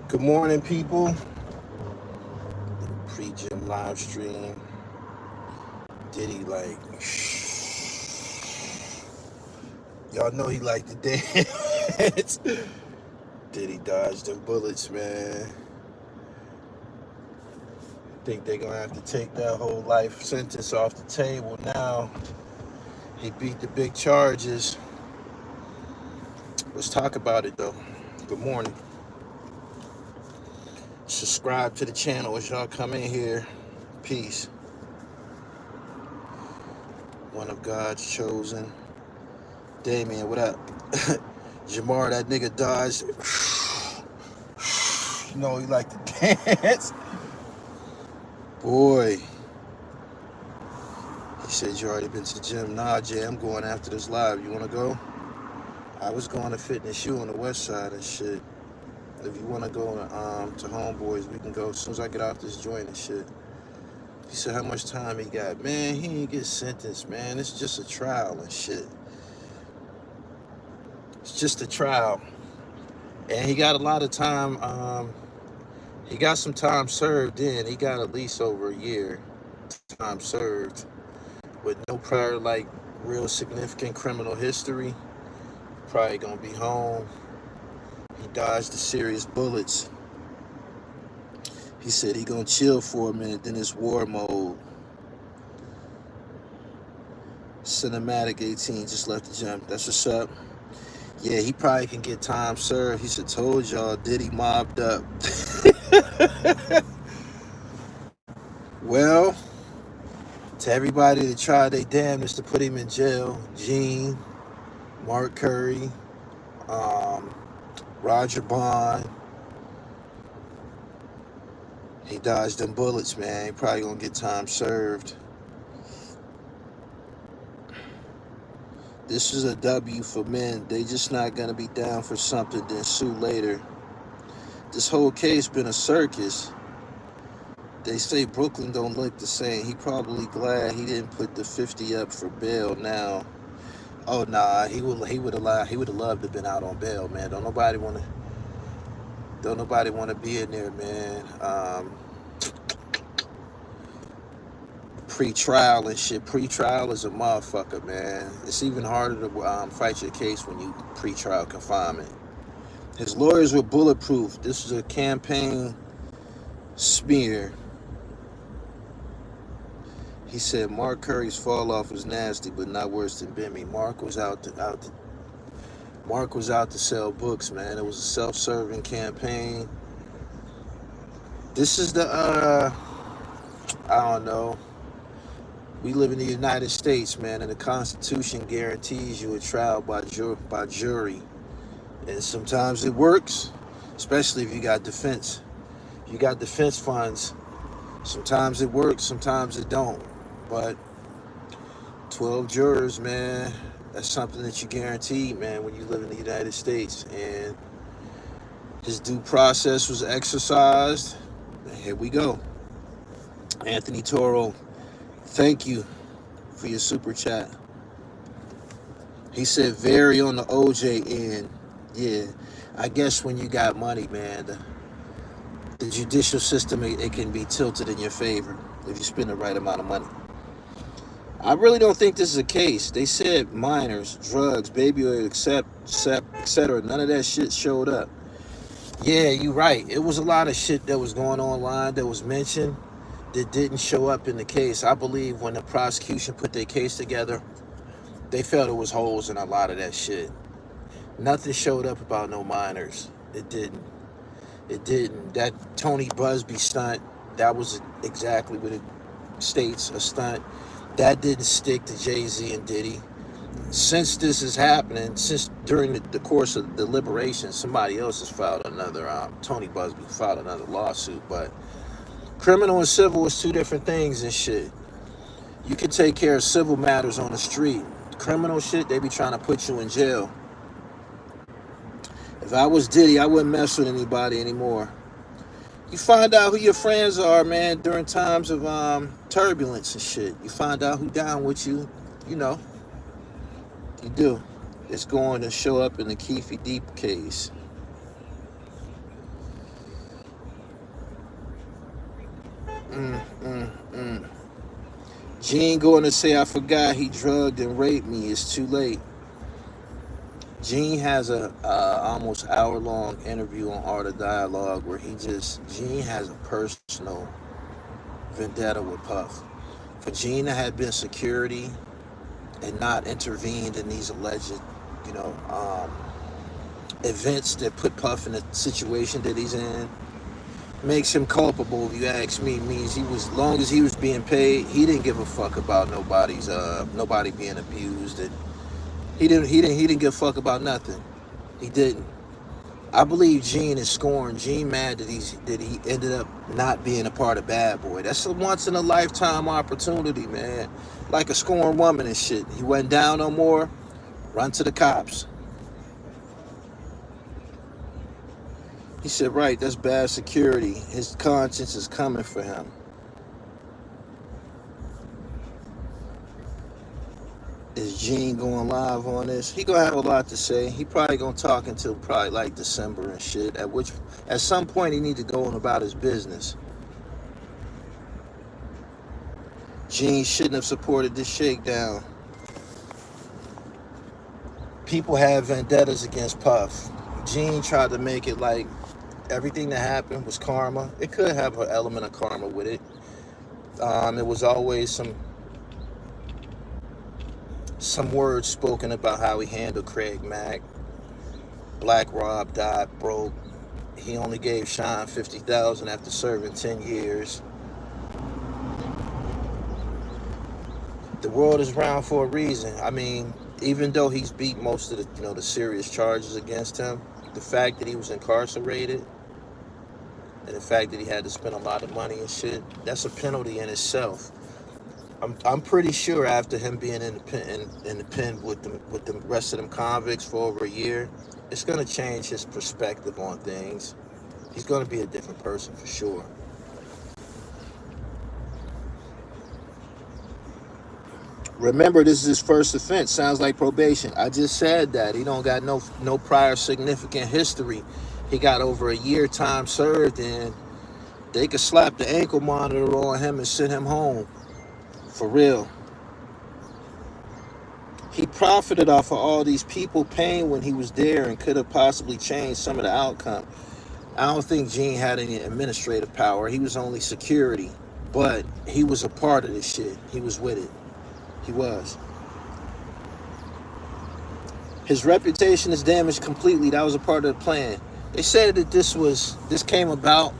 Good morning, people. Pre-gym live stream. Diddy y'all know he like to dance. Diddy dodged them bullets, man. Think they gonna have to take that whole life sentence off the table now. He beat the big charges. Let's talk about it though. Good morning. Subscribe to the channel as y'all come in here. Peace. One of God's chosen. Damien, what up? Jamar, that nigga dodged. You know he like to dance. Boy. He said you already been to the gym. Nah, Jay, I'm going after this live. You wanna go? I was going to Fitness U on the west side and shit. If you wanna go to Homeboys, we can go as soon as I get off this joint and shit. He said how much time he got. Man, he ain't get sentenced, man. It's just a trial and shit. It's just a trial. And he got a lot of time. He got some time served in. He got at least over a year time served with no prior, like, real significant criminal history. Probably gonna be home. He dodged the serious bullets. He said he gonna chill for a minute, then it's war mode. Cinematic 18 just left the gym. That's what's up. Yeah, he probably can get time served. He said, told y'all, Diddy mobbed up. Well, to everybody that tried their damnedest to put him in jail, Gene, Mark Curry, Roger Bond, he dodged them bullets, man. He probably gonna get time served. This is a W for men. They just not gonna be down for something then sue later. This whole case been a circus. They say Brooklyn don't look the same. He probably glad he didn't put the 50 up for bail now. Oh nah, he would have loved to have been out on bail, man. Don't nobody wanna be in there, man. Pre-trial and shit. Pre-trial is a motherfucker, man. It's even harder to fight your case when you pre-trial confinement. His lawyers were bulletproof. This is a campaign smear. He said Mark Curry's fall off was nasty, but not worse than Bimmy. Mark was out to sell books, man. It was a self-serving campaign. This is the I don't know. We live in the United States, man, and the Constitution guarantees you a trial by jury. And sometimes it works, especially if you got defense. If you got defense funds, sometimes it works, sometimes it don't. But 12 jurors, man, that's something that you guaranteed, man, when you live in the United States. And his due process was exercised. And here we go. Anthony Toro, thank you for your super chat. He said very on the OJ end. Yeah, I guess when you got money, man, the judicial system, it can be tilted in your favor if you spend the right amount of money. I really don't think this is a case. They said minors, drugs, baby oil, etc. None of that shit showed up. Yeah, you're right. It was a lot of shit that was going online that was mentioned that didn't show up in the case. I believe when the prosecution put their case together, they felt it was holes in a lot of that shit. Nothing showed up about no minors. It didn't. That Tony Busby stunt, that was exactly what it states, a stunt. That didn't stick to Jay-Z and Diddy. Since this is happening, since during the course of the deliberation, somebody else has filed another, Tony Busby filed another lawsuit. But criminal and civil is two different things and shit. You can take care of civil matters on the street. Criminal shit, they be trying to put you in jail. If I was Diddy, I wouldn't mess with anybody anymore. You find out who your friends are, man, during times of turbulence and shit. You find out who down with you, you know. You do. It's going to show up in the Keefe Deep case. Gene going to say, I forgot he drugged and raped me. It's too late. Gene has a almost hour-long interview on Art of Dialogue where Gene has a personal vendetta with Puff. For Gene to have been security and not intervened in these alleged, you know, events that put Puff in the situation that he's in, makes him culpable. If you ask me, means he was, as long as he was being paid, he didn't give a fuck about nobody being abused, and he didn't give a fuck about nothing. He didn't. I believe Gene is scorned. Gene mad that he ended up not being a part of Bad Boy. That's a once in a lifetime opportunity, man. Like a scorned woman and shit. He wasn't down no more. Run to the cops. He said, right, that's bad security. His conscience is coming for him. Is Gene going live on this? He gonna have a lot to say. He probably gonna talk until probably like December and shit. At some point he need to go on about his business. Gene shouldn't have supported this shakedown. People have vendettas against Puff. Gene tried to make it like everything that happened was karma. It could have an element of karma with it. It was always some words spoken about how he handled Craig Mack. Black Rob died broke. He only gave Sean $50,000 after serving 10 years. The world is round for a reason. I mean, even though he's beat most of the serious charges against him, the fact that he was incarcerated and the fact that he had to spend a lot of money and shit, that's a penalty in itself. I'm pretty sure after him being in the pen with the rest of them convicts for over a year, it's gonna change his perspective on things. He's gonna be a different person for sure. Remember, this is his first offense. Sounds like probation. I just said that. He don't got no prior significant history. He got over a year time served, and they could slap the ankle monitor on him and send him home. For real. He profited off of all these people paying when he was there and could have possibly changed some of the outcome. I don't think Gene had any administrative power. He was only security. But he was a part of this shit. He was with it. He was. His reputation is damaged completely. That was a part of the plan. They said that this came about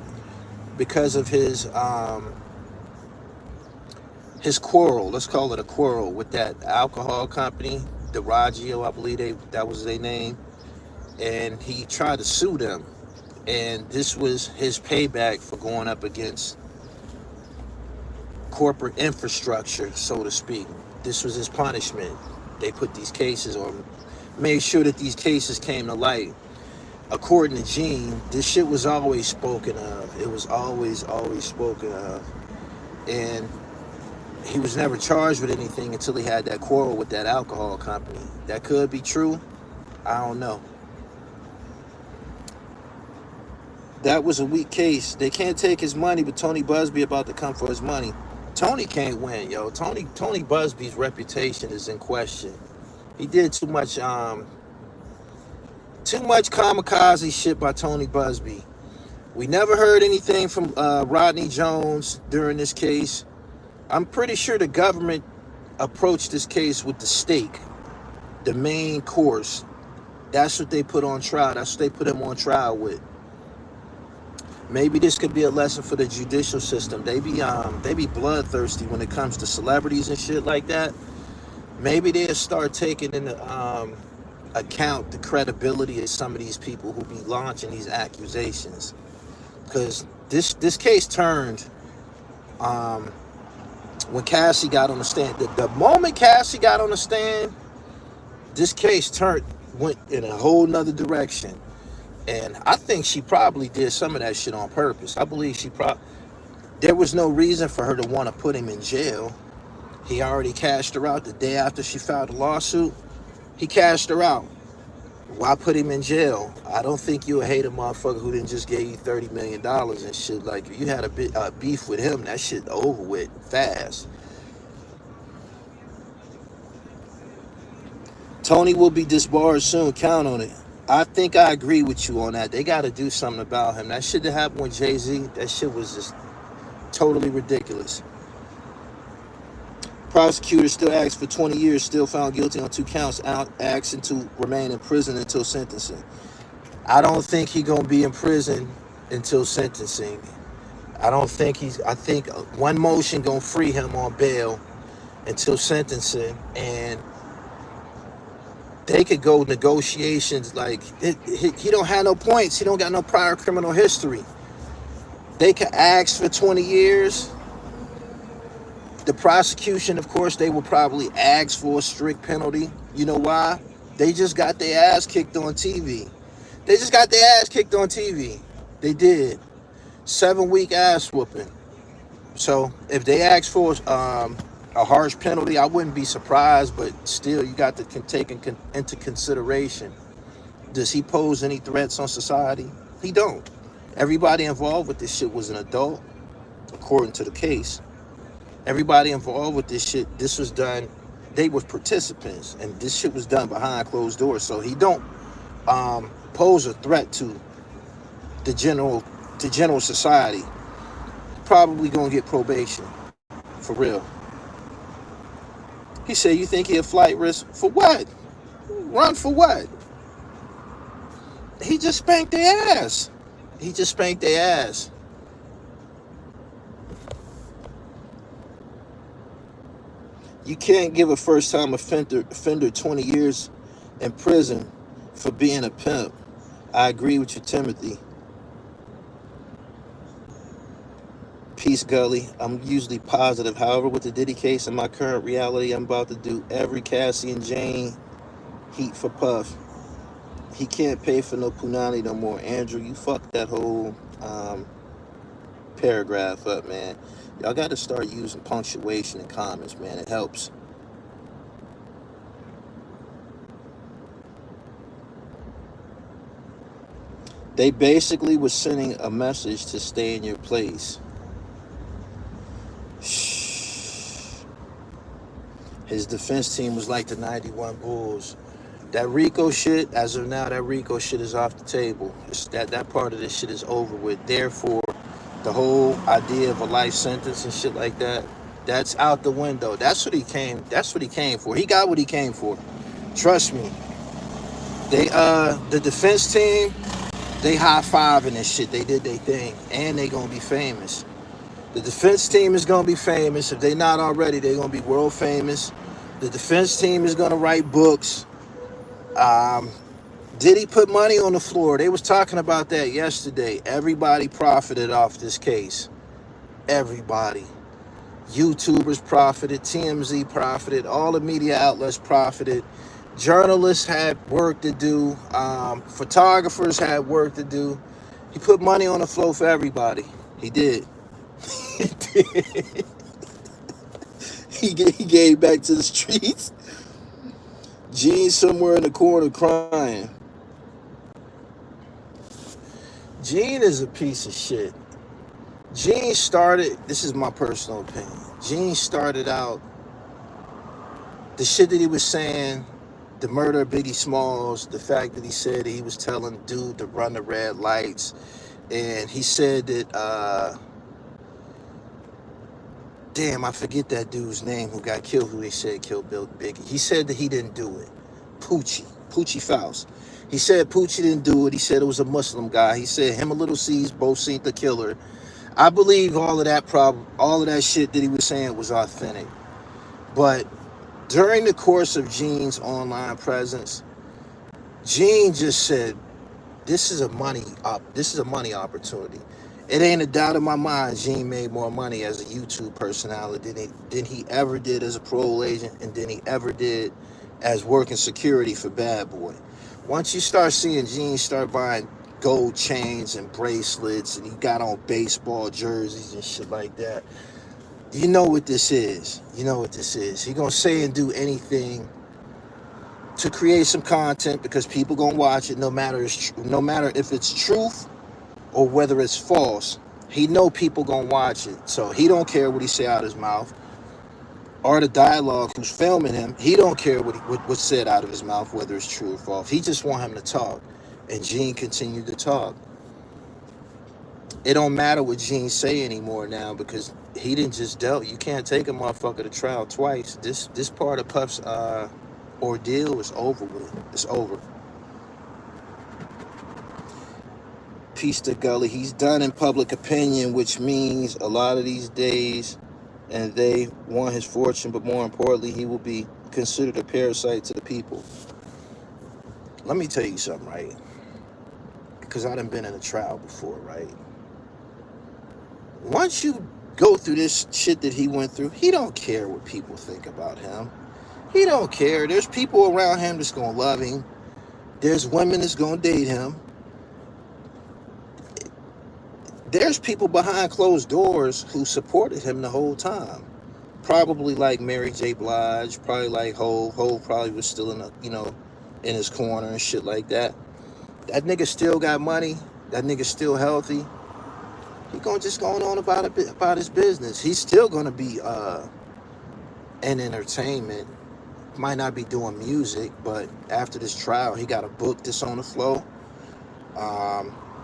because of his quarrel. Let's call it a quarrel with that alcohol company, Diageo, I believe that was their name. And he tried to sue them. And this was his payback for going up against corporate infrastructure, so to speak. This was his punishment. They put these cases on, made sure that these cases came to light. According to Gene, this shit was always spoken of. It was always spoken of. And he was never charged with anything until he had that quarrel with that alcohol company. That could be true. I don't know. That was a weak case. They can't take his money, but Tony Busby about to come for his money. Tony can't win, yo. Tony Busby's reputation is in question. He did too much kamikaze shit by Tony Busby. We never heard anything from Rodney Jones during this case. I'm pretty sure the government approached this case with the stake, the main course. That's what they put on trial. That's what they put him on trial with. Maybe this could be a lesson for the judicial system. They be bloodthirsty when it comes to celebrities and shit like that. Maybe they'll start taking into account the credibility of some of these people who be launching these accusations. Because this case turned when Cassie got on the stand. The moment Cassie got on the stand, this case went in a whole nother direction. And I think she probably did some of that shit on purpose. I believe there was no reason for her to want to put him in jail. He already cashed her out the day after she filed the lawsuit. He cashed her out. Why put him in jail? I don't think you'll hate a motherfucker who didn't just gave you $30 million and shit. Like, if you had a beef with him, that shit over with fast. Tony will be disbarred soon. Count on it. I think I agree with you on that. They got to do something about him. That shit that happened with Jay-Z, that shit was just totally ridiculous. Prosecutor still asked for 20 years, still found guilty on 2 counts, asking to remain in prison until sentencing. I don't think he's going to be in prison until sentencing. I think one motion going to free him on bail until sentencing, and they could go negotiations. Like, he don't have no points. He don't got no prior criminal history. They could ask for 20 years. The prosecution, of course, they will probably ask for a strict penalty. You know why? They just got their ass kicked on TV. They did. 7-week ass whooping. So if they ask for a harsh penalty, I wouldn't be surprised, but still, you got to take into consideration, does he pose any threats on society? He don't. Everybody involved with this shit was an adult, according to the case. Everybody involved with this shit, this was done, they were participants, and this shit was done behind closed doors. So he don't pose a threat to the general society. Probably gonna get probation, for real. He said, you think he a flight risk? For what? Run for what? He just spanked their ass. You can't give a first-time offender 20 years in prison for being a pimp. I agree with you, Timothy. Peace, Gully. I'm usually positive. However, with the Diddy case and my current reality, I'm about to do every Cassie and Jane heat for Puff. He can't pay for no punani no more. Andrew, you fucked that whole paragraph up, man. Y'all got to start using punctuation in comments, man. It helps. They basically was sending a message to stay in your place. His defense team was like the 91 Bulls. That RICO shit, as of now, that RICO shit is off the table. That part of this shit is over with. Therefore, the whole idea of a life sentence and shit like that, that's out the window. That's what he came for. He got what he came for. Trust me. The defense team, they high-fiving this shit. They did their thing. And they gonna be famous. The defense team is gonna be famous. If they not already, they're gonna be world famous. The defense team is gonna write books. Diddy put money on the floor. They was talking about that yesterday. Everybody profited off this case. Everybody. YouTubers profited. TMZ profited. All the media outlets profited. Journalists had work to do. Photographers had work to do. He put money on the floor for everybody. He did. He gave back to the streets. Gene somewhere in the corner crying. Gene is a piece of shit. Gene started, this is my personal opinion, Gene started out, the shit that he was saying, the murder of Biggie Smalls, the fact that he said he was telling dude to run the red lights, and he said that, damn, I forget that dude's name who got killed, who they said killed Biggie. He said that he didn't do it. Poochie Faust. He said Poochie didn't do it. He said it was a Muslim guy. He said him and Little C's both seen the killer. I believe all of that shit that he was saying was authentic. But during the course of Gene's online presence, Gene just said, this is a money opportunity. It ain't a doubt in my mind Gene made more money as a YouTube personality than he ever did as a parole agent, and than he ever did as working security for Bad Boy. Once you start seeing Gene start buying gold chains and bracelets, and he got on baseball jerseys and shit like that, you know what this is. He gonna say and do anything to create some content because people gonna watch it no matter no matter if it's truth or whether it's false. He know people gonna watch it, so he don't care what he say out his mouth or the dialogue who's filming him. He don't care what's said out of his mouth, whether it's true or false. He just want him to talk, and Gene continued to talk. It don't matter what Gene say anymore now because he didn't just dealt. You can't take a motherfucker to trial twice. This part of Puff's ordeal is over with. It's over. Peace to Gully. He's done in public opinion, which means a lot of these days, and they want his fortune, but more importantly, he will be considered a parasite to the people. Let me tell you something, right? Because I done been in a trial before, right? Once you go through this shit that he went through, he don't care what people think about him. He don't care. There's people around him that's gonna love him. There's women that's gonna date him. There's people behind closed doors who supported him the whole time. Probably like Mary J. Blige, probably like Hov. Hov probably was still in in his corner and shit like that. That nigga still got money. That nigga still healthy. He just going on about his business. He's still gonna be in entertainment. Might not be doing music, but after this trial, he got a book that's on the flow.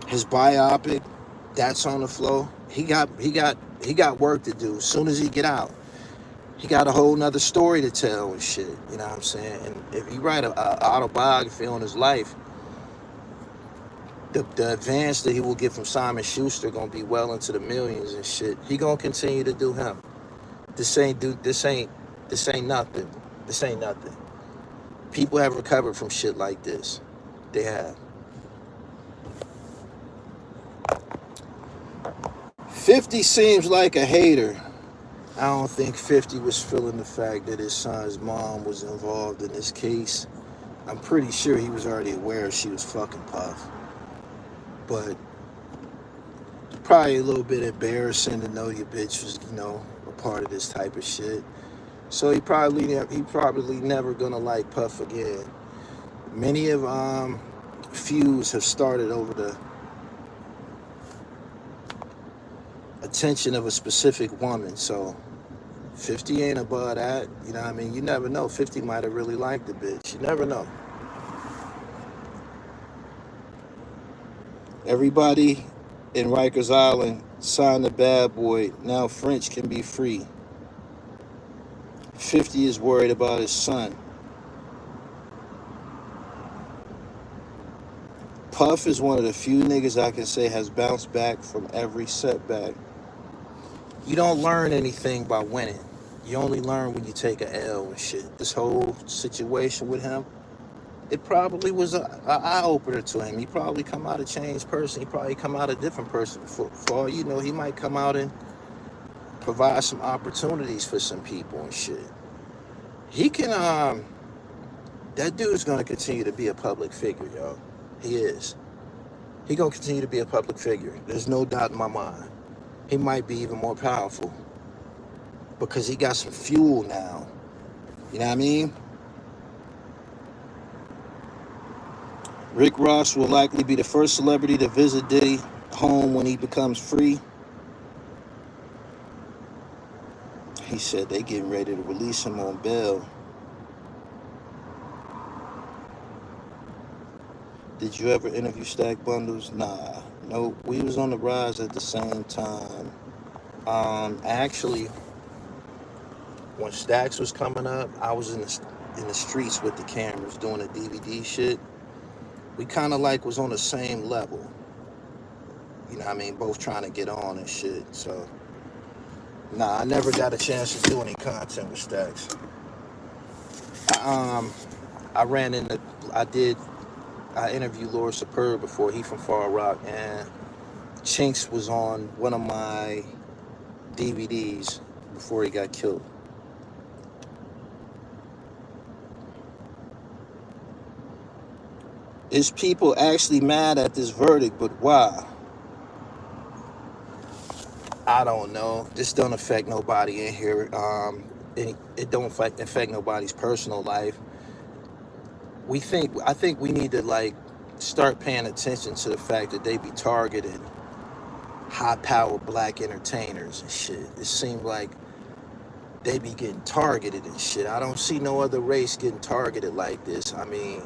His biopic, that's on the flow. He got work to do. As soon as he get out, he got a whole nother story to tell and shit. You know what I'm saying? And if he write a autobiography on his life, the advance that he will get from Simon Schuster gonna be well into the millions and shit. He gonna continue to do him. This ain't nothing. This ain't nothing. People have recovered from shit like this. They have. 50 seems like a hater. I don't think 50 was feeling the fact that his son's mom was involved in this case. I'm pretty sure he was already aware she was fucking Puff. But probably a little bit embarrassing to know your bitch was, a part of this type of shit. So he probably never gonna like Puff again. Many of feuds have started over the attention of a specific woman. So 50 ain't above that. You know what I mean? You never know. 50 might have really liked the bitch. You never know. Everybody in Rikers Island signed the bad boy. Now French can be free. 50 is worried about his son. Puff is one of the few niggas I can say has bounced back from every setback. You don't learn anything by winning. You only learn when you take an L and shit. This whole situation with him, it probably was an eye-opener to him. He probably come out a changed person. He probably come out a different person. For all you know, he might come out and provide some opportunities for some people and shit. He can, that dude's gonna continue to be a public figure, yo. He is. He gonna continue to be a public figure. There's no doubt in my mind. He might be even more powerful because he got some fuel now. You know what I mean? Rick Ross will likely be the first celebrity to visit Diddy home when he becomes free. He said they getting ready to release him on bail. Did you ever interview Stack Bundles? Nah. No, we was on the rise at the same time. Actually, when Stacks was coming up, I was in the streets with the cameras doing the DVD shit. We kind of was on the same level. You know what I mean? Both trying to get on and shit. So, nah, I never got a chance to do any content with Stacks. I interviewed Lord Superb before. He from Far Rock, and Chinks was on one of my DVDs before he got killed. Is people actually mad at this verdict, but why? I don't know. This don't affect nobody in here. It don't affect nobody's personal life. I think we need to like start paying attention to the fact that they be targeting high powered black entertainers and shit. It seemed like they be getting targeted and shit. I don't see no other race getting targeted like this. I mean,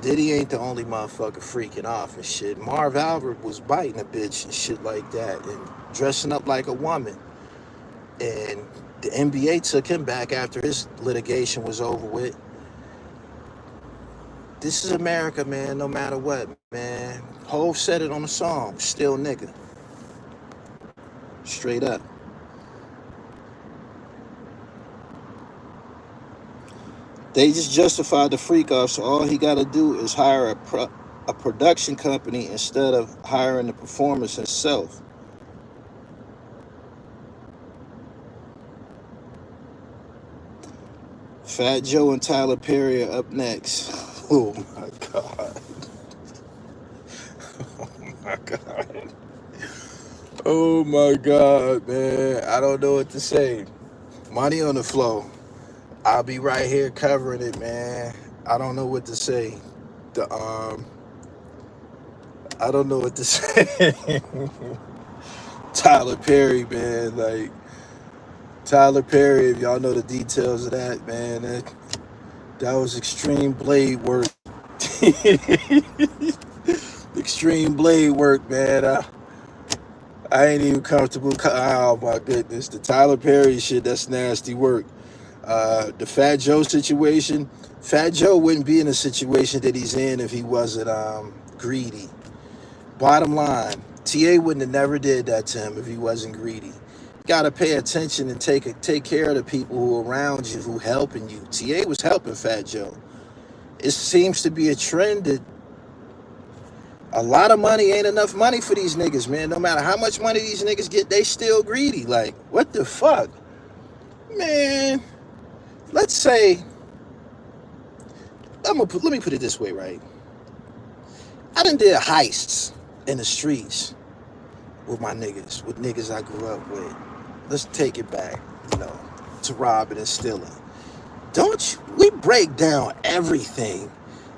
Diddy ain't the only motherfucker freaking off and shit. Marv Albert was biting a bitch and shit like that and dressing up like a woman. And the NBA took him back after his litigation was over with. This is America, man, no matter what, man. Hov said it on the song, still nigga. Straight up. They just justified the freak off, so all he got to do is hire a production company instead of hiring the performance himself. Fat Joe and Tyler Perry are up next. Oh my God. Oh my God. Oh my God, man. I don't know what to say. Money on the flow. I'll be right here covering it, man. I don't know what to say. The I don't know what to say. Tyler Perry, man. Like Tyler Perry, if y'all know the details of that, man, that was extreme blade work. Extreme blade work, man. I ain't even comfortable. Oh my goodness, the Tyler Perry shit, that's nasty work. The Fat Joe situation, Fat Joe wouldn't be in the situation that he's in if he wasn't greedy. Bottom line, TA wouldn't have never did that to him if he wasn't greedy. You gotta pay attention and take care of the people who are around you, who helping you. TA was helping Fat Joe. It seems to be a trend that a lot of money ain't enough money for these niggas, man. No matter how much money these niggas get, they still greedy. Like, what the fuck? Man, let's say, let me put it this way, right? I done did heists in the streets with my niggas, with niggas I grew up with. Let's take it back, to robbing and stealing. Don't you? We break down everything.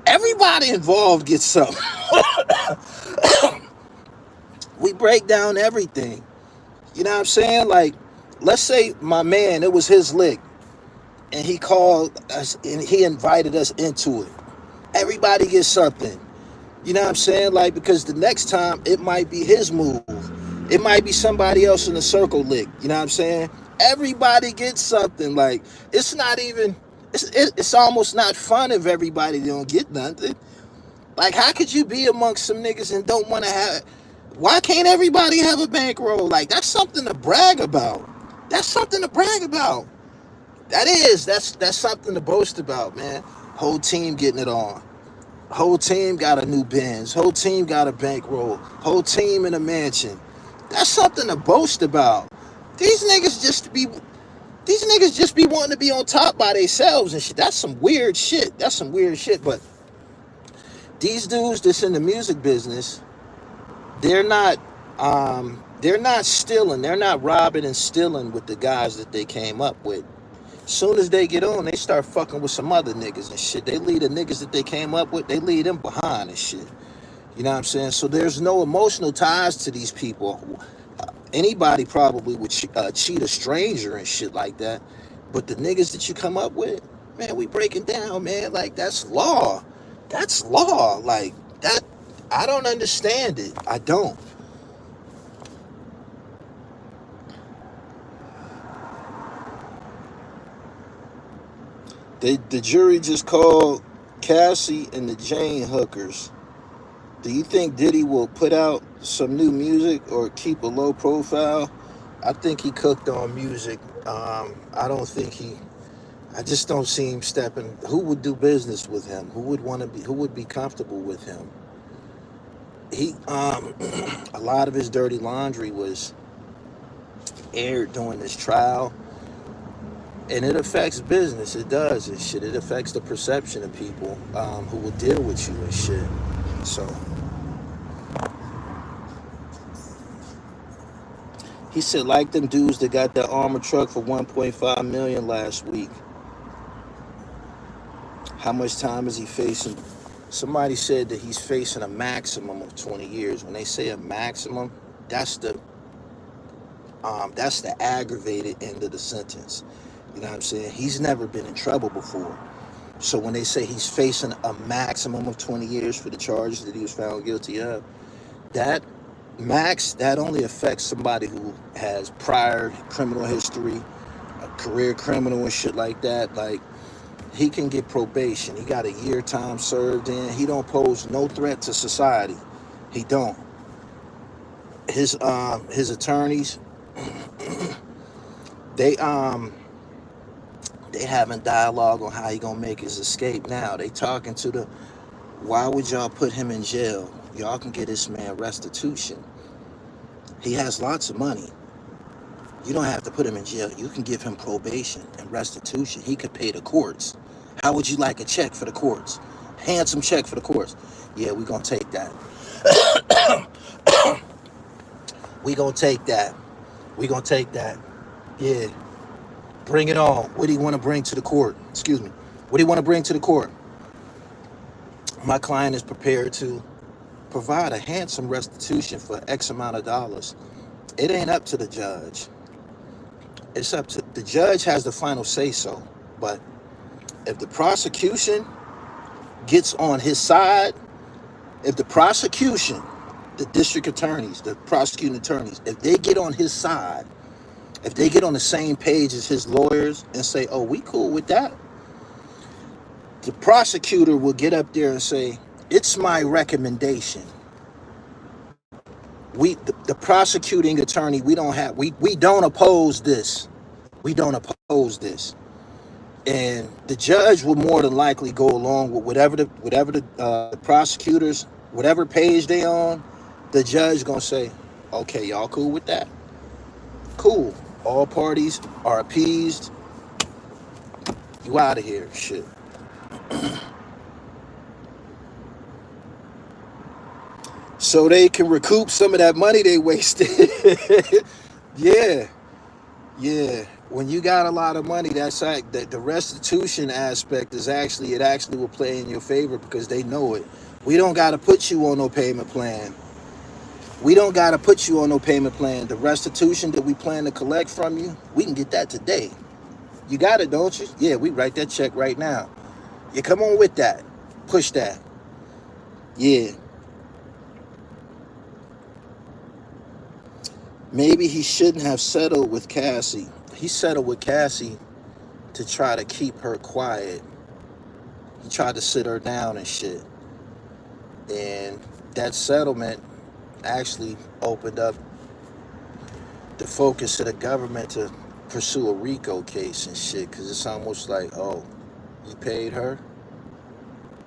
Everybody involved gets something. We break down everything. You know what I'm saying? Like, let's say my man, it was his lick, and he called us and he invited us into it. Everybody gets something. You know what I'm saying? Like, because the next time it might be his move. It might be somebody else in the circle lick. You know what I'm saying? Everybody gets something. Like, it's not even, it's almost not fun if everybody don't get nothing. Like, how could you be amongst some niggas and don't want to have, why can't everybody have a bankroll? Like, that's something to brag about. That's something to brag about. That's something to boast about, man. Whole team getting it on. Whole team got a new Benz. Whole team got a bankroll. Whole team in a mansion. That's something to boast about. These niggas just be wanting to be on top by themselves and shit. That's some weird shit. But these dudes that's in the music business, they're not stealing. They're not robbing and stealing with the guys that they came up with. Soon as they get on, they start fucking with some other niggas and shit. They leave the niggas that they came up with, they leave them behind and shit. You know what I'm saying? So there's no emotional ties to these people. Anybody probably would cheat a stranger and shit like that. But the niggas that you come up with, man, we breaking down, man. Like, that's law. That's law. Like, that, I don't understand it. I don't. The jury just called Cassie and the Jane hookers. Do you think Diddy will put out some new music or keep a low profile? I think he cooked on music. I just don't see him stepping. Who would do business with him? Who would be comfortable with him? A lot of his dirty laundry was aired during this trial. And it affects business. It does and shit. It affects the perception of people who will deal with you and shit. So he said, like them dudes that got that armored truck for $1.5 million last week. How much time is he facing? Somebody said that he's facing a maximum of 20 years. When they say a maximum, that's the aggravated end of the sentence. You know what I'm saying? He's never been in trouble before. So when they say he's facing a maximum of 20 years for the charges that he was found guilty of, that only affects somebody who has prior criminal history, a career criminal and shit like that. Like, he can get probation. He got a year time served in. He don't pose no threat to society. He don't. His attorneys, they having dialogue on how he gonna make his escape now. They talking to the, why would y'all put him in jail? Y'all can get this man restitution. He has lots of money. You don't have to put him in jail. You can give him probation and restitution. He could pay the courts. How would you like a check for the courts? Handsome check for the courts. Yeah, we gonna take that. We gonna take that. We gonna take that. Yeah. Bring it on. What do you want to bring to the court? Excuse me. What do you want to bring to the court? My client is prepared to provide a handsome restitution for X amount of dollars. It ain't up to the judge. It's up to the judge, has the final say so. But if the prosecution gets on his side, if the prosecution, the district attorneys, the prosecuting attorneys, if they get on his side, if they get on the same page as his lawyers and say, oh, we cool with that, the prosecutor will get up there and say, it's my recommendation. The prosecuting attorney, we don't oppose this. We don't oppose this. And the judge will more than likely go along with whatever the prosecutors, whatever page they on. The judge gonna say, okay, y'all cool with that? Cool. All parties are appeased. You out of here, shit. So they can recoup some of that money they wasted. Yeah. When you got a lot of money, that's like the restitution aspect is actually, it actually will play in your favor because they know it. We don't got to put you on no payment plan. The restitution that we plan to collect from you, we can get that today. You got it, don't you? Yeah, we write that check right now. Yeah, come on with that. Push that. Yeah. Maybe he shouldn't have settled with Cassie. He settled with Cassie to try to keep her quiet. He tried to sit her down and shit. And that settlement actually opened up the focus of the government to pursue a RICO case and shit, because it's almost like, oh, you paid her?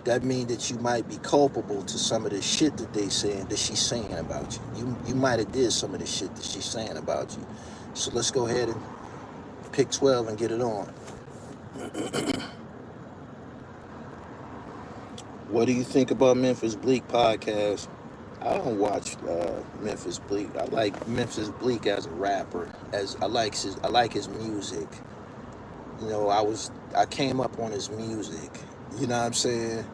That means that you might be culpable to some of the shit that she's saying about you. You might have did some of the shit that she's saying about you. So let's go ahead and pick 12 and get it on. What do you think about Memphis Bleak podcast? I don't watch Memphis Bleak. I like Memphis Bleak as a rapper. I like his music. You know, I came up on his music. You know what I'm saying?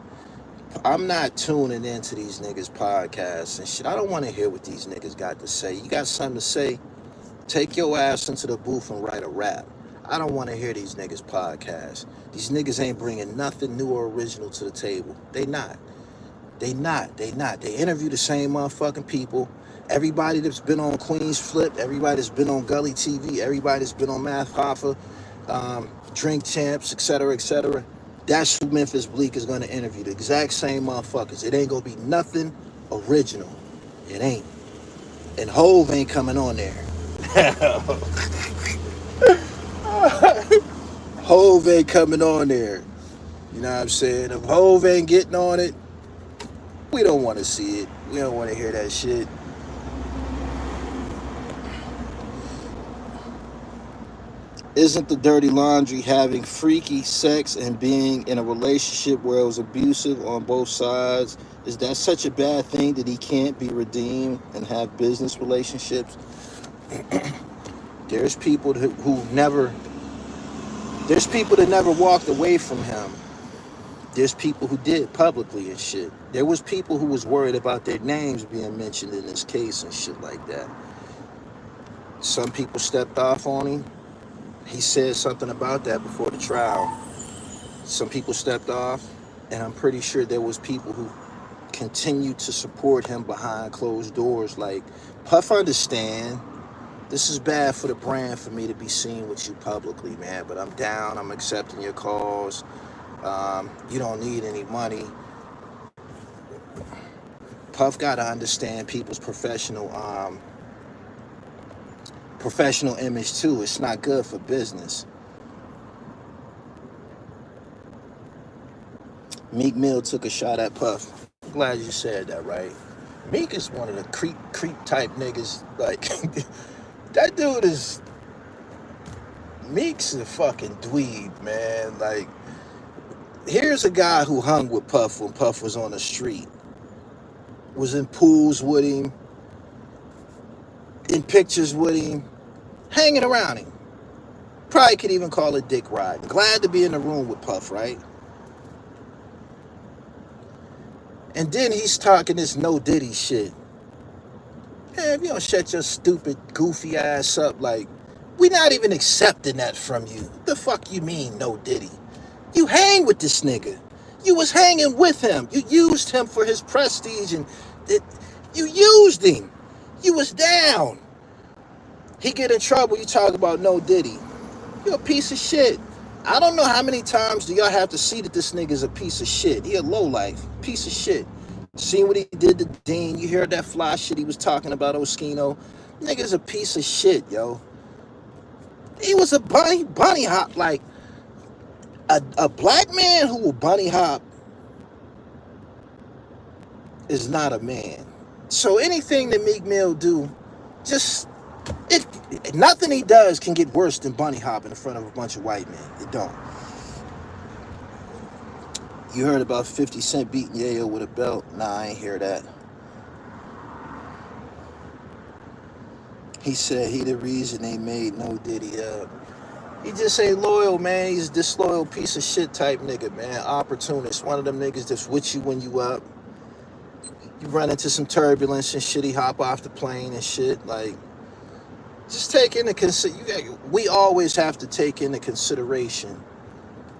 I'm not tuning into these niggas' podcasts and shit. I don't want to hear what these niggas got to say. You got something to say? Take your ass into the booth and write a rap. I don't want to hear these niggas' podcasts. These niggas ain't bringing nothing new or original to the table. They not. They interview the same motherfucking people. Everybody that's been on Queens Flip, everybody that's been on Gully TV, everybody that's been on Math Hoffa, Drink Champs, etc., etc. That's who Memphis Bleak is going to interview. The exact same motherfuckers. It ain't going to be nothing original. It ain't. And Hove ain't coming on there. Hove ain't coming on there. You know what I'm saying? If Hove ain't getting on it, we don't want to see it. We don't want to hear that shit. Isn't the dirty laundry having freaky sex and being in a relationship where it was abusive on both sides? Is that such a bad thing that he can't be redeemed and have business relationships? There's people that never walked away from him. There's people who did publicly and shit. There was people who was worried about their names being mentioned in this case and shit like that. Some people stepped off on him. He said something about that before the trial. Some people stepped off, and I'm pretty sure there was people who continued to support him behind closed doors. Like, Puff, understand, this is bad for the brand for me to be seen with you publicly, man, but I'm down. I'm accepting your calls. You don't need any money. Puff got to understand people's professional image too. It's not good for business. Meek Mill took a shot at Puff. Glad you said that, right? Meek is one of the creep type niggas. Like, that dude is... Meek's a fucking dweeb, man. Like, here's a guy who hung with Puff when Puff was on the street. Was in pools with him. In pictures with him. Hanging around him. Probably could even call it dick ride. Glad to be in the room with Puff, right? And then he's talking this no Diddy shit. Man, if you don't shut your stupid, goofy ass up, like, we not even accepting that from you. What the fuck you mean, no Diddy? You hang with this nigga. You was hanging with him. You used him for his prestige, and you used him. You was down. He get in trouble, you talk about no Diddy. You a piece of shit. I don't know how many times do y'all have to see that this nigga's a piece of shit. He a lowlife, piece of shit. Seen what he did to Dean. You heard that fly shit he was talking about Oskino. Nigga's a piece of shit, yo. He was a bunny hop. Like, a black man who will bunny hop is not a man. So anything that Meek Mill do, just... nothing he does can get worse than bunny hopping in front of a bunch of white men. It don't. You heard about 50 Cent beating Yayo with a belt? Nah, I ain't hear that. He said he the reason they made no Diddy up. He just ain't loyal, man. He's a disloyal piece of shit type nigga, man. Opportunist. One of them niggas that's with you when you up. You run into some turbulence and shit, he hop off the plane and shit. Like, just take into consideration. We always have to take into consideration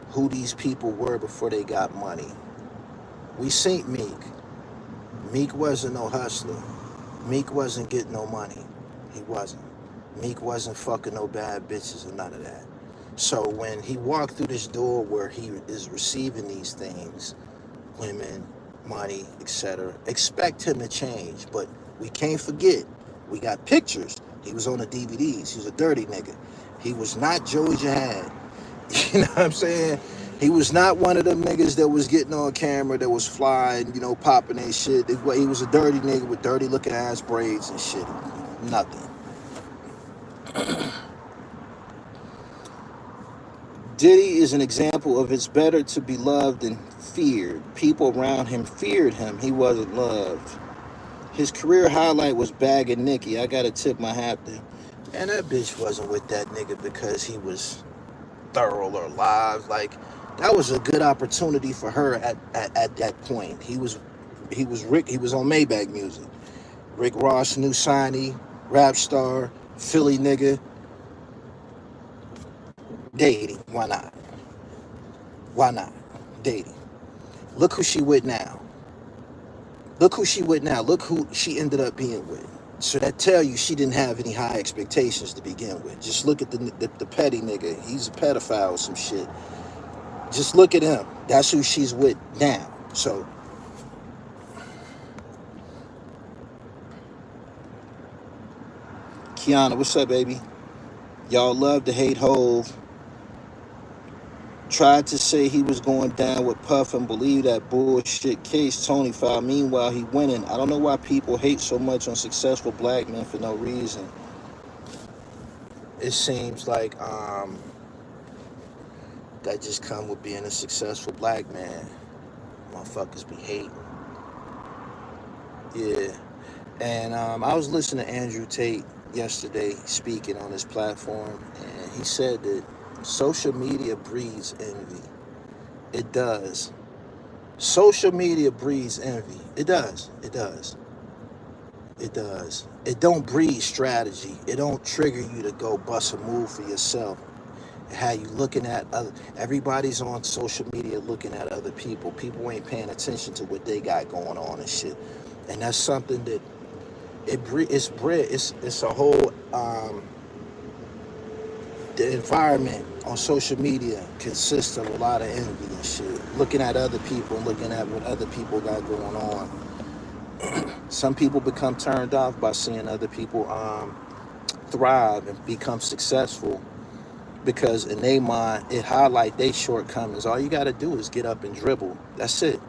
who these people were before they got money. We seen Meek. Meek wasn't no hustler. Meek wasn't getting no money. He wasn't. Meek wasn't fucking no bad bitches or none of that. So when he walked through this door where he is receiving these things, women, money, etc., expect him to change. But we can't forget, we got pictures. He was on the DVDs. He was a dirty nigga. He was not Joey Jihad. You know what I'm saying? He was not one of them niggas that was getting on camera, that was flying, you know, popping that shit. He was a dirty nigga with dirty looking ass braids and shit. Nothing. Diddy is an example of it's better to be loved than feared. People around him feared him. He wasn't loved. His career highlight was bagging Nicki. I gotta tip my hat there. And that bitch wasn't with that nigga because he was thorough or live. Like, that was a good opportunity for her at that point. He was on Maybach Music. Rick Ross, new signee, rap star, Philly nigga. Dating. Why not? Why not? Dating. Look who she with now. Look who she with now. Look who she ended up being with. So that tell you she didn't have any high expectations to begin with. Just look at the petty nigga. He's a pedophile or some shit. Just look at him. That's who she's with now. So Kiana, what's up, baby? Y'all love to hate Hove. Tried to say he was going down with Puff and believe that bullshit case Tony filed. Meanwhile, he winning. I don't know why people hate so much on successful black men for no reason. It seems like that just come with being a successful black man. Motherfuckers be hating. Yeah. And I was listening to Andrew Tate yesterday speaking on his platform, and he said that social media breeds envy. It does. Social media breeds envy. It does. It does. It does. It don't breed strategy. It don't trigger you to go bust a move for yourself. How you looking at other, everybody's on social media looking at other people. People ain't paying attention to what they got going on and shit. And that's something that it's a whole the environment on social media consists of a lot of envy and shit. Looking at other people and looking at what other people got going on. Some people become turned off by seeing other people thrive and become successful, because in their mind it highlight their shortcomings. All you got to do is get up and dribble. That's it.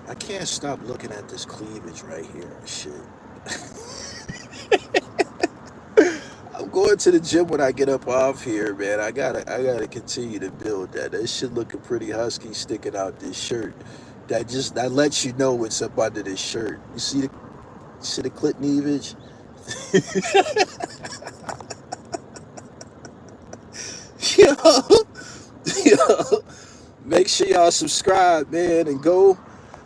I can't stop looking at this cleavage right here and shit. I'm going to the gym when I get up off here, man. I gotta continue to build that. That shit looking pretty husky sticking out this shirt. That lets you know what's up under this shirt. You see the clit cleavage? Yo, make sure y'all subscribe, man, and go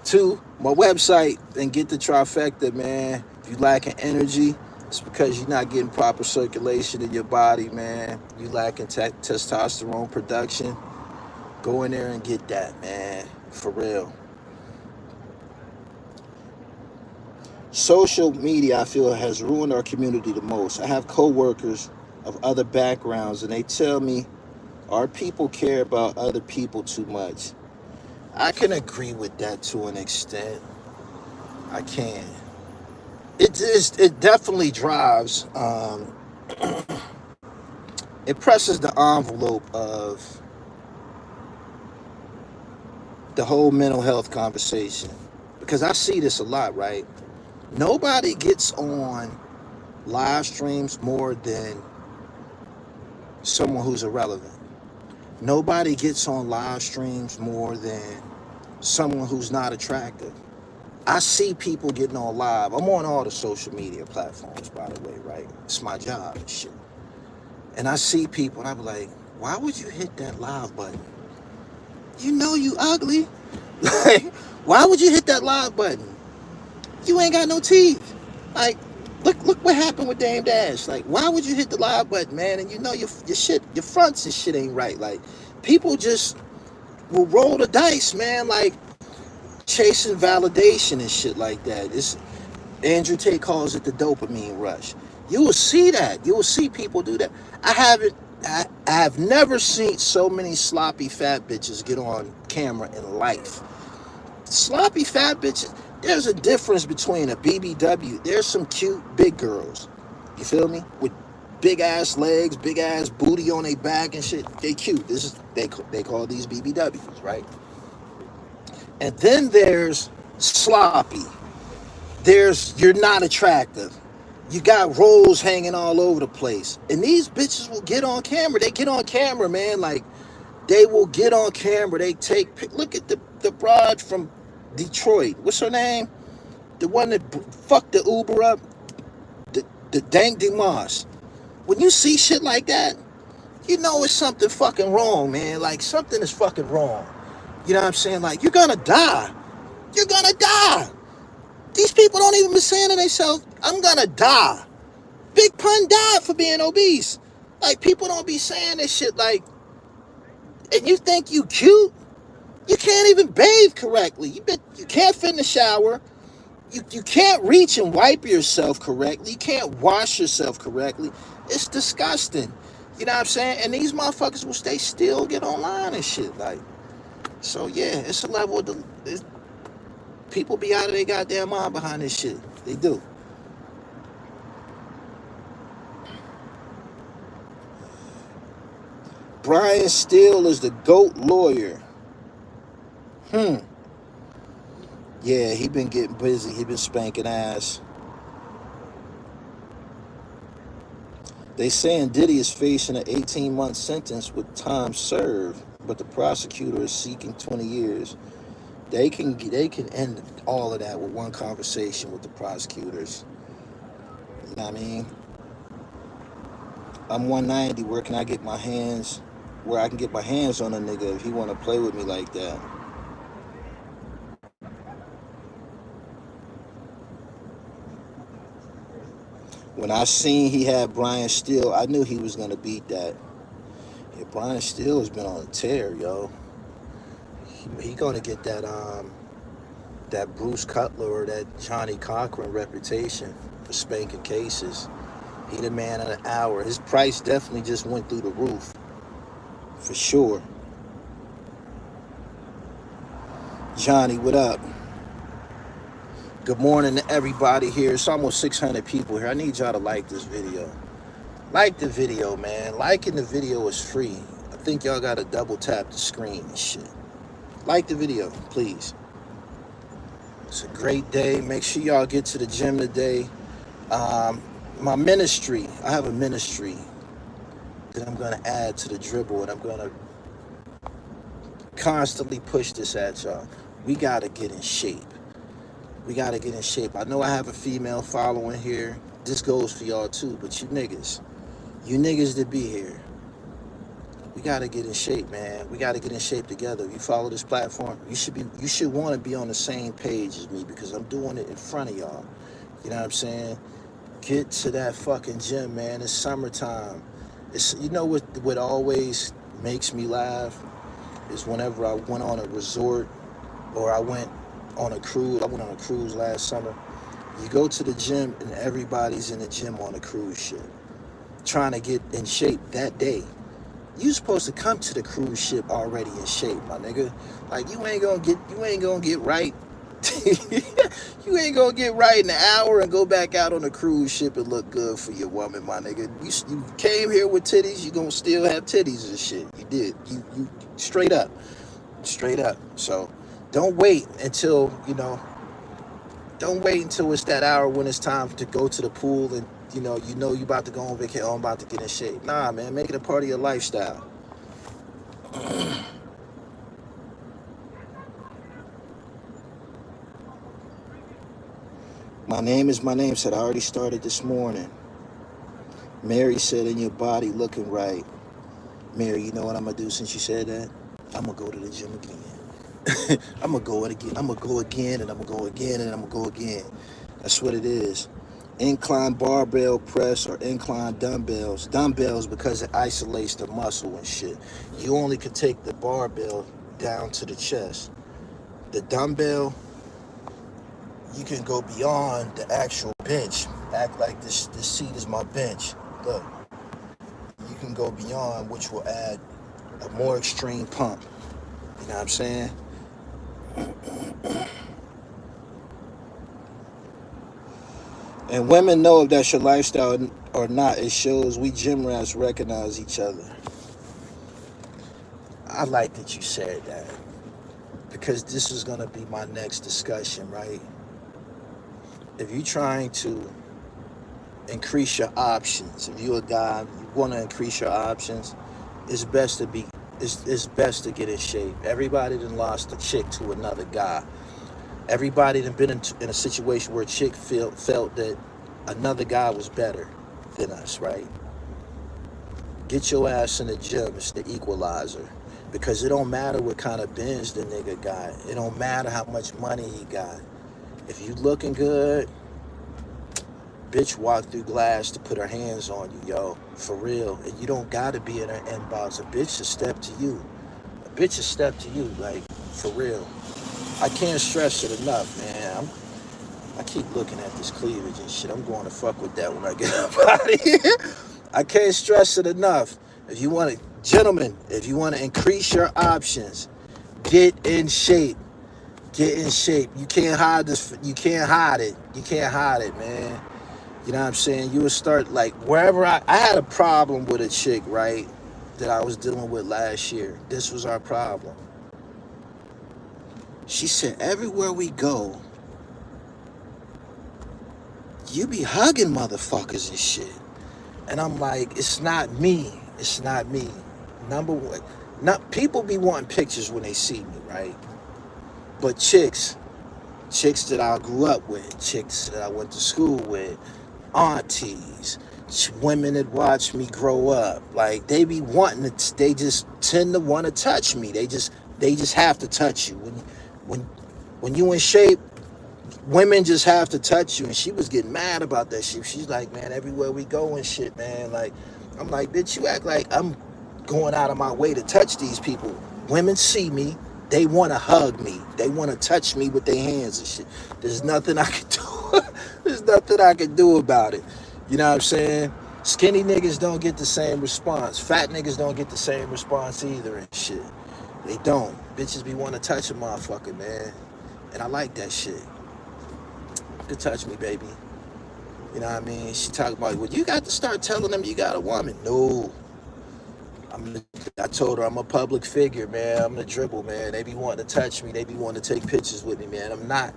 to my website and get the trifecta, man. If you lacking energy, it's because you're not getting proper circulation in your body, man. You lacking testosterone production. Go in there and get that, man. For real. Social media, I feel, has ruined our community the most. I have coworkers of other backgrounds, and they tell me our people care about other people too much. I can agree with that to an extent. I can. It definitely drives. It presses the envelope of the whole mental health conversation, because I see this a lot. Right? Nobody gets on live streams more than someone who's irrelevant. Nobody gets on live streams more than someone who's not attractive. I see people getting on live. I'm on all the social media platforms, by the way, right? It's my job and shit. And I see people and I be like, why would you hit that live button? You know you ugly. Like, why would you hit that live button? You ain't got no teeth. Like, look what happened with Dame Dash. Like, why would you hit the live button, man? And you know your shit, your fronts and shit ain't right. Like, people just will roll the dice, man. Like, chasing validation and shit like that. It's Andrew Tate calls it the dopamine rush. You will see that. You will see people do that. I have never seen so many sloppy fat bitches get on camera in life. Sloppy fat bitches. There's a difference between a BBW. There's some cute big girls. You feel me? With big ass legs, big ass booty on their back and shit. They cute. This is they call these BBWs, right? And then there's sloppy. There's you're not attractive. You got rolls hanging all over the place. And these bitches will get on camera. They get on camera, man. Like, they will get on camera. They look at the broad from Detroit. What's her name? The one that fucked the Uber up. The Dank Demas. When you see shit like that, you know it's something fucking wrong, man. Like, something is fucking wrong. You know what I'm saying? Like, you're gonna die. You're gonna die. These people don't even be saying to themselves, I'm gonna die. Big Pun died for being obese. Like, people don't be saying this shit. Like, and you think you cute? You can't even bathe correctly. You can't fit in the shower. You can't reach and wipe yourself correctly. You can't wash yourself correctly. It's disgusting. You know what I'm saying? And these motherfuckers will stay still, get online and shit. Like, so yeah, it's a level of people be out of their goddamn mind behind this shit. They do. Brian Steele is the GOAT lawyer. Yeah, he been getting busy. He been spanking ass. They saying Diddy is facing an 18-month sentence with time served, but the prosecutor is seeking 20 years. They can end all of that with one conversation with the prosecutors. You know what I mean? I'm 190. Where can I get my hands? Where I can get my hands on a nigga if he want to play with me like that? When I seen he had Brian Steele, I knew he was gonna beat that. Yeah, Brian Steele has been on a tear, yo. He gonna get that Bruce Cutler or that Johnny Cochran reputation for spanking cases. He the man of the hour. His price definitely just went through the roof, for sure. Johnny, what up? Good morning to everybody here. It's almost 600 people here. I need y'all to like this video. Like the video, man. Liking the video is free. I think y'all gotta double tap the screen and shit. Like the video, please. It's a great day. Make sure y'all get to the gym today. My ministry, I have a ministry that I'm gonna add to the dribble, and I'm gonna constantly push this at y'all. We gotta get in shape. We gotta get in shape. I know I have a female following here. This goes for y'all too, but you niggas that be here, we gotta get in shape, man. We gotta get in shape together. If you follow this platform, you should want to be on the same page as me because I'm doing it in front of y'all. You know what I'm saying? Get to that fucking gym, man. It's summertime. It's, you know what always makes me laugh is whenever I went on a resort or I went on a cruise. I went on a cruise last summer. You go to the gym and everybody's in the gym on a cruise ship, trying to get in shape that day. You supposed to come to the cruise ship already in shape, my nigga. Like you ain't gonna get right. You ain't gonna get right in an hour and go back out on the cruise ship and look good for your woman, my nigga. You came here with titties, you gonna still have titties and shit. You did. You straight up. So don't wait until, don't wait until it's that hour when it's time to go to the pool and you about to go on vacation, I'm about to get in shape. Nah, man, make it a part of your lifestyle. My name said I already started this morning. Mary said, in your body looking right. Mary, you know what I'm gonna do since you said that? I'm gonna go to the gym again. I'm gonna go again, and I'm gonna go again, and I'm gonna go again. That's what it is. Incline barbell press or incline dumbbells. Dumbbells because it isolates the muscle and shit. You only can take the barbell down to the chest. The dumbbell, you can go beyond the actual bench. Act like this seat is my bench. Look, you can go beyond, which will add a more extreme pump. You know what I'm saying? And women know if that's your lifestyle or not. It shows we gym rats recognize each other. I like that you said that because this is going to be my next discussion, right? If you're trying to increase your options, if you're a guy, you want to increase your options, it's best to get in shape. Everybody done lost a chick to another guy. Everybody done been in a situation where a chick felt that another guy was better than us, right? Get your ass in the gym. It's the equalizer. Because it don't matter what kind of Benz the nigga got. It don't matter how much money he got. If you looking good, bitch walk through glass to put her hands on you, yo. For real. And you don't gotta be in her inbox. A bitch should step to you. A bitch should step to you, like, for real. I can't stress it enough, man. I keep looking at this cleavage and shit. I'm going to fuck with that when I get up out of here. I can't stress it enough. Gentlemen, if you want to increase your options, get in shape. Get in shape. You can't hide this. You can't hide it. You can't hide it, man. You know what I'm saying? You would start, like, wherever I had a problem with a chick, right, that I was dealing with last year. This was our problem. She said, everywhere we go, you be hugging motherfuckers and shit. And I'm like, it's not me. It's not me. Number one, people be wanting pictures when they see me, right? But chicks that I grew up with, chicks that I went to school with, aunties, women that watch me grow up, like they be wanting to, they just tend to want to touch me. They just have to touch you. When when you in shape, women just have to touch you. And she was getting mad about that shit. She's like, man, everywhere we go and shit, man. Like, I'm like, bitch, you act like I'm going out of my way to touch these people. Women see me, they want to hug me, they want to touch me with their hands and shit. There's nothing I can do. There's nothing I can do about it. You know what I'm saying? Skinny niggas don't get the same response. Fat niggas don't get the same response either and shit. They don't. Bitches be want to touch a motherfucker, man. And I like that shit. You can touch me, baby. You know what I mean? She talking about, well, you got to start telling them you got a woman. No. I told her I'm a public figure, man. I'm the dribble, man. They be wanting to touch me. They be wanting to take pictures with me, man. I'm not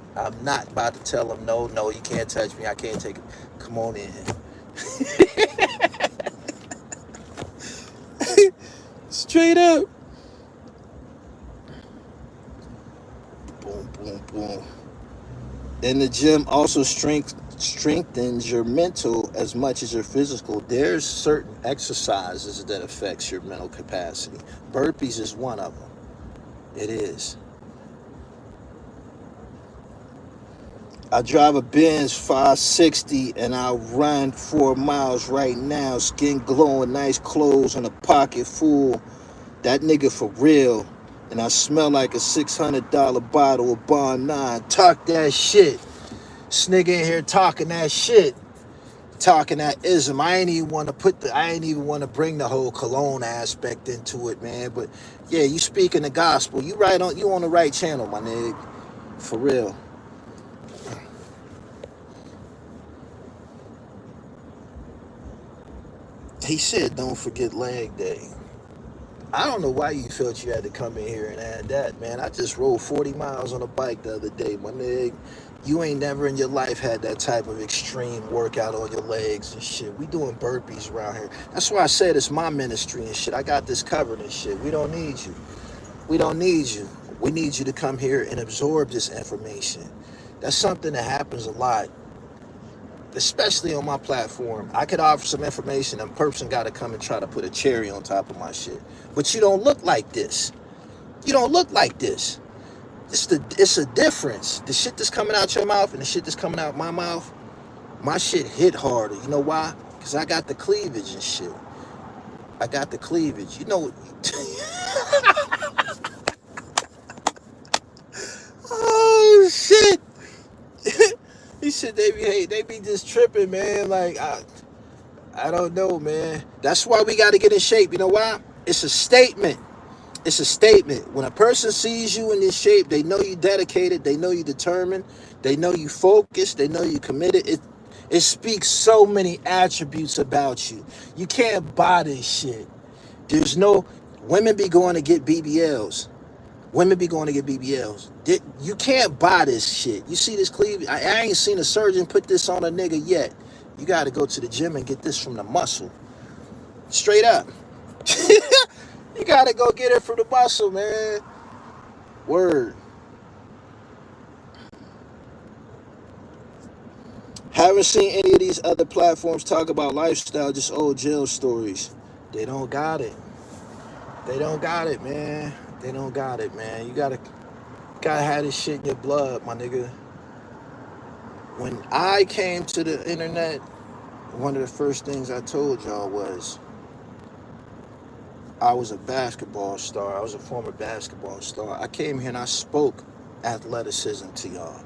about to tell them, no, you can't touch me. I can't take it. Come on in. Straight up. Boom, boom, boom. And the gym also strengthens your mental as much as your physical. There's certain exercises that affects your mental capacity. Burpees is one of them. It is. I drive a Benz 560 and I run 4 miles right now. Skin glowing, nice clothes, and a pocket full. That nigga for real. And I smell like a $600 bottle of Bond 9. Talk that shit. This nigga in here talking that shit. Talking that ism. I ain't even want to bring the whole cologne aspect into it, man. But yeah, you speaking the gospel. You on the right channel, my nigga. For real. He said, don't forget leg day. I don't know why you felt you had to come in here and add that, man. I just rode 40 miles on a bike the other day, my nigga. You ain't never in your life had that type of extreme workout on your legs and shit. We doing burpees around here. That's why I said it's my ministry and shit. I got this covered and shit. We don't need you. We don't need you. We need you to come here and absorb this information. That's something that happens a lot, especially on my platform. I could offer some information and a person got to come and try to put a cherry on top of my shit. But you don't look like this. You don't look like this. It's a difference. The shit that's coming out your mouth and the shit that's coming out my mouth, my shit hit harder. You know why? Because I got the cleavage and shit. I got the cleavage. You know what? Oh, shit. He said they be just tripping, man. Like, I don't know, man. That's why we got to get in shape. You know why? It's a statement. It's a statement. When a person sees you in this shape, they know you dedicated, they know you determined, they know you focused, they know you committed. It speaks so many attributes about you. You can't buy this shit. There's no, women be going to get BBLs. Women be going to get BBLs. You can't buy this shit. You see this cleavage? I ain't seen a surgeon put this on a nigga yet. You got to go to the gym and get this from the muscle. Straight up. You got to go get it from the muscle, man. Word. Haven't seen any of these other platforms talk about lifestyle, just old jail stories. They don't got it. They don't got it, man. They don't got it, man. You gotta have this shit in your blood, my nigga. When I came to the internet, one of the first things I told y'all was I was a basketball star. I was a former basketball star. I came here and I spoke athleticism to y'all.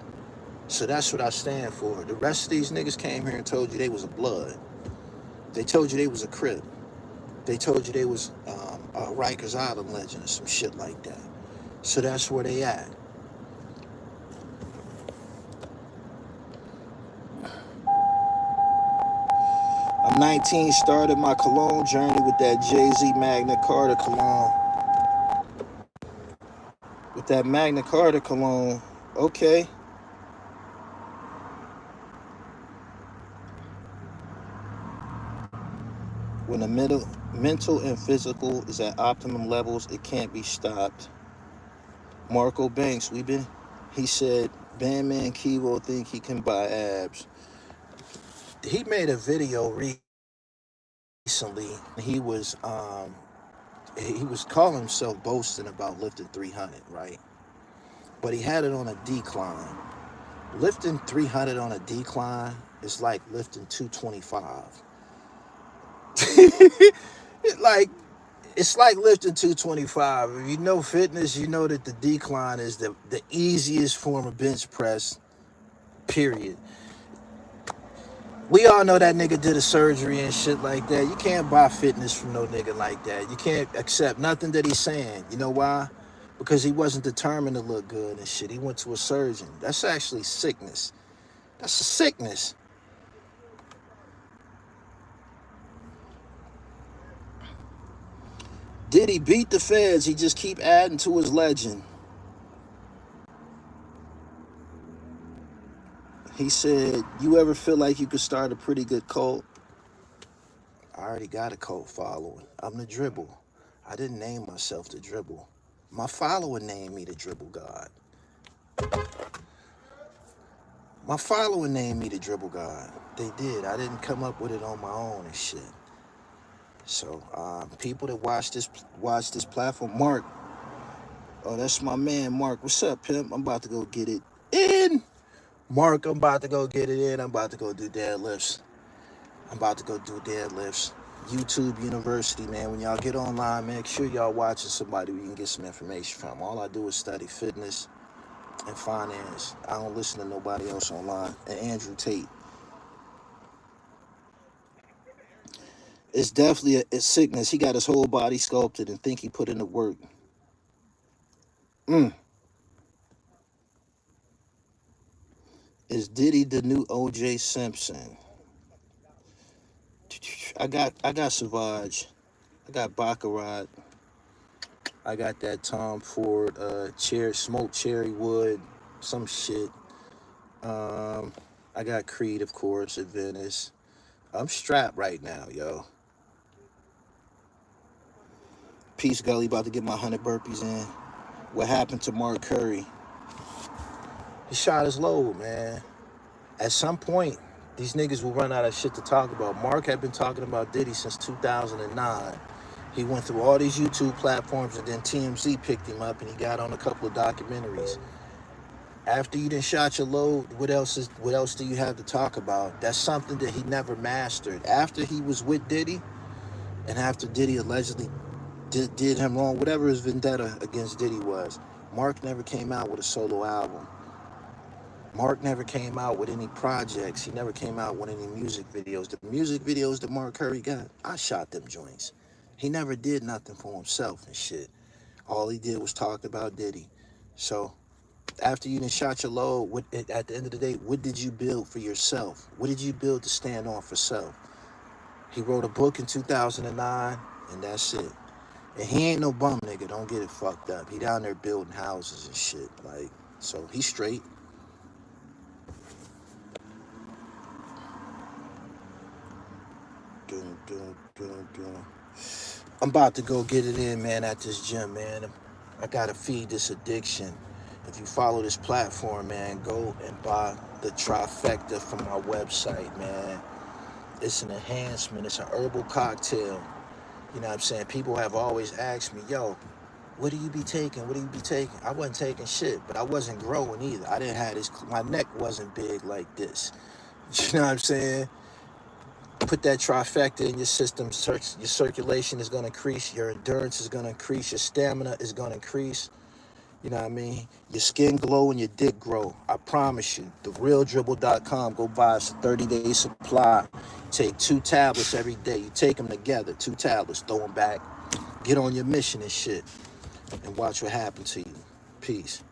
So that's what I stand for. The rest of these niggas came here and told you they was a blood. They told you they was a Crip. They told you they was a Rikers Island legend or some shit like that. So that's where they at. I'm 19, started my cologne journey with that Jay-Z Magna Carta cologne. With that Magna Carta cologne, okay. When the mental and physical is at optimum levels, it can't be stopped. Marco Banks, he said, Bandman Kivo think he can buy abs. He made a video recently. He was calling himself boasting about lifting 300, right? But he had it on a decline. Lifting 300 on a decline is like lifting 225. like it's like lifting 225. If you know fitness, you know that the decline is the easiest form of bench press, period. We all know that nigga did a surgery and shit like that. You can't buy fitness from no nigga like that. You can't accept nothing that he's saying. You know why? Because he wasn't determined to look good and shit. He went to a surgeon. That's actually sickness. That's a sickness. Diddy beat the feds. He just keep adding to his legend. He said, you ever feel like you could start a pretty good cult? I already got a cult following. I'm the dribble. I didn't name myself the dribble. My follower named me the dribble god. My follower named me the dribble god. They did. I didn't come up with it on my own and shit. So people that watch this platform, Mark. Oh, that's my man, Mark. What's up, pimp? I'm about to go get it in. Mark, I'm about to go get it in. I'm about to go do deadlifts. YouTube University, man. When y'all get online, make sure y'all watching somebody where you can get some information from. All I do is study fitness and finance. I don't listen to nobody else online. And Andrew Tate. It's definitely a sickness. He got his whole body sculpted and think he put in the work. Is Diddy the new O.J. Simpson? I got Savage. I got Baccarat. I got that Tom Ford smoked cherry wood, some shit. I got Creed, of course, at Venice. I'm strapped right now, yo. Peace, Gully. About to get my 100 burpees in. What happened to Mark Curry? He shot his load, man. At some point, these niggas will run out of shit to talk about. Mark had been talking about Diddy since 2009. He went through all these YouTube platforms, and then TMZ picked him up, and he got on a couple of documentaries. After you done shot your load, what else do you have to talk about? That's something that he never mastered. After he was with Diddy, and after Diddy allegedly did him wrong, whatever his vendetta against Diddy was, Mark never came out with a solo album. Mark never came out with any projects. He never came out with any music videos. The music videos that Mark Curry got, I shot them joints. He never did nothing for himself and shit. All he did was talk about Diddy. So after you done shot your load, at the end of the day, what did you build for yourself? What did you build to stand on for self? He wrote a book in 2009, and that's it. And he ain't no bum nigga, don't get it fucked up. He down there building houses and shit. Like, so he's straight. I'm about to go get it in, man, at this gym, man. I gotta feed this addiction. If you follow this platform, man, go and buy the trifecta from my website, man. It's an enhancement. It's an herbal cocktail. You know what I'm saying? People have always asked me, yo, what do you be taking? What do you be taking? I wasn't taking shit, but I wasn't growing either. I didn't have this, my neck wasn't big like this. You know what I'm saying? Put that trifecta in your system. Your circulation is going to increase. Your endurance is going to increase. Your stamina is going to increase. You know what I mean? Your skin glow and your dick grow. I promise you. TheRealDribble.com. Go buy us a 30-day supply. Take 2 tablets every day. You take them together. 2 tablets. Throw them back. Get on your mission and shit. And watch what happens to you. Peace.